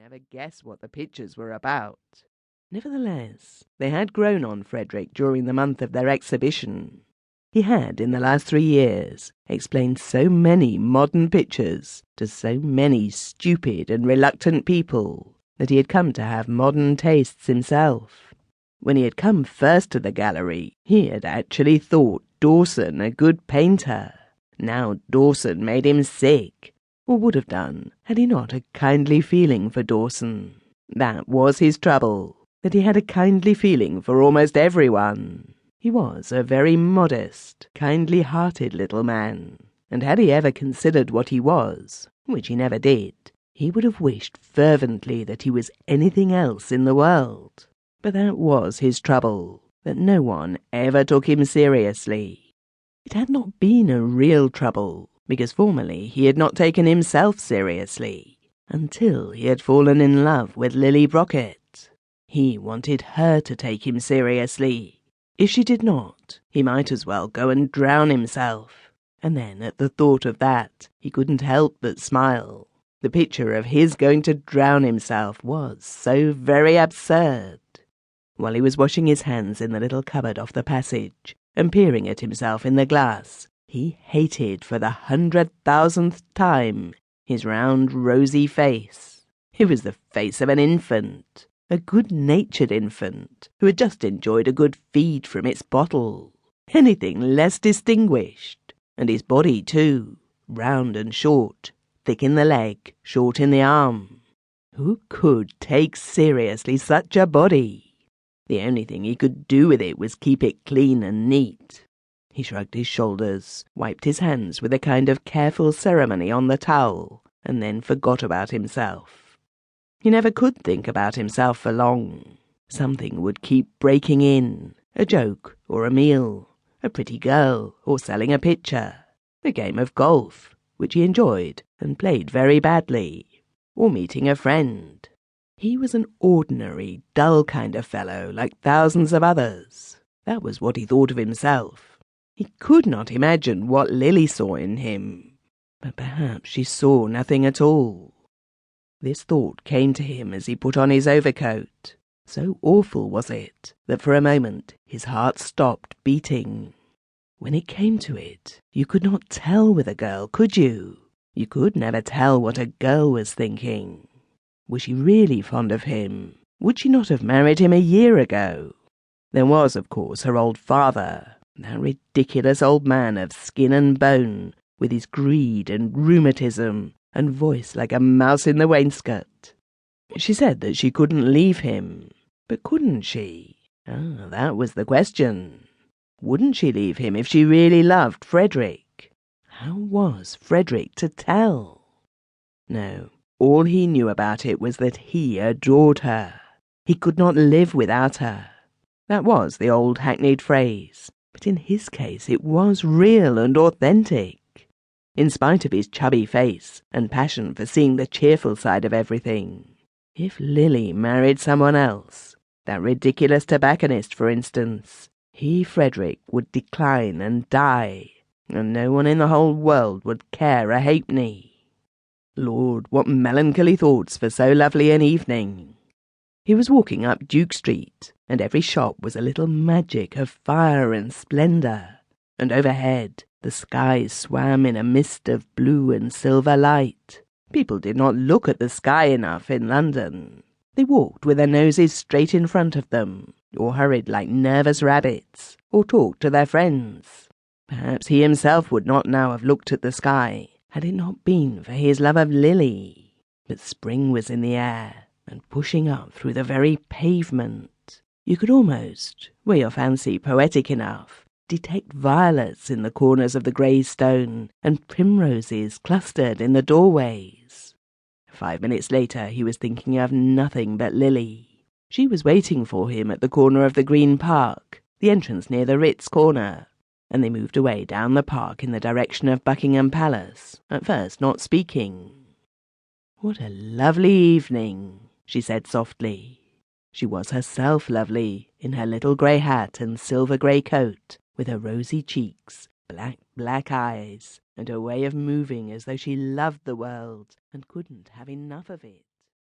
never guess what the pictures were about. Nevertheless, they had grown on Frederick during the month of their exhibition. He had, in the last 3 years, explained so many modern pictures to so many stupid and reluctant people that he had come to have modern tastes himself. When he had come first to the gallery, he had actually thought Dawson a good painter. Now Dawson made him sick, or would have done, had he not a kindly feeling for Dawson. That was his trouble, that he had a kindly feeling for almost everyone. He was a very modest, kindly-hearted little man, and had he ever considered what he was, which he never did, he would have wished fervently that he was anything else in the world. But that was his trouble, that no one ever took him seriously. It had not been a real trouble, because formerly he had not taken himself seriously, until he had fallen in love with Lily Brocket. He wanted her to take him seriously. If she did not, he might as well go and drown himself. And then, at the thought of that, he couldn't help but smile. The picture of his going to drown himself was so very absurd. While he was washing his hands in the little cupboard off the passage, and peering at himself in the glass, he hated for the 100,000th time his round, rosy face. It was the face of an infant. A good-natured infant who had just enjoyed a good feed from its bottle. Anything less distinguished. And his body, too, round and short, thick in the leg, short in the arm. Who could take seriously such a body? The only thing he could do with it was keep it clean and neat. He shrugged his shoulders, wiped his hands with a kind of careful ceremony on the towel, and then forgot about himself. He never could think about himself for long. Something would keep breaking in, a joke or a meal, a pretty girl or selling a picture, a game of golf, which he enjoyed and played very badly, or meeting a friend. He was an ordinary, dull kind of fellow like thousands of others. That was what he thought of himself. He could not imagine what Lily saw in him, but perhaps she saw nothing at all. This thought came to him as he put on his overcoat. So awful was it that for a moment his heart stopped beating. When it came to it, you could not tell with a girl, could you? You could never tell what a girl was thinking. Was she really fond of him? Would she not have married him a year ago? There was, of course, her old father, that ridiculous old man of skin and bone, with his greed and rheumatism, and voice like a mouse in the wainscot. She said that she couldn't leave him, but couldn't she? That was the question. Wouldn't she leave him if she really loved Frederick? How was Frederick to tell? No, all he knew about it was that he adored her. He could not live without her. That was the old hackneyed phrase, but in his case it was real and authentic. In spite of his chubby face and passion for seeing the cheerful side of everything. If Lily married someone else, that ridiculous tobacconist, for instance, he, Frederick, would decline and die, and no one in the whole world would care a halfpenny. Lord, what melancholy thoughts for so lovely an evening! He was walking up Duke Street, and every shop was a little magic of fire and splendour, and overhead the sky swam in a mist of blue and silver light. People did not look at the sky enough in London. They walked with their noses straight in front of them, or hurried like nervous rabbits, or talked to their friends. Perhaps he himself would not now have looked at the sky, had it not been for his love of Lily. But spring was in the air, and pushing up through the very pavement. You could almost, were your fancy poetic enough, detect violets in the corners of the grey stone, and primroses clustered in the doorways. 5 minutes later he was thinking of nothing but Lily. She was waiting for him at the corner of the Green Park, the entrance near the Ritz corner, and they moved away down the park in the direction of Buckingham Palace, at first not speaking. "What a lovely evening," she said softly. She was herself lovely, in her little grey hat and silver grey coat, with her rosy cheeks, black eyes, and her way of moving as though she loved the world and couldn't have enough of it.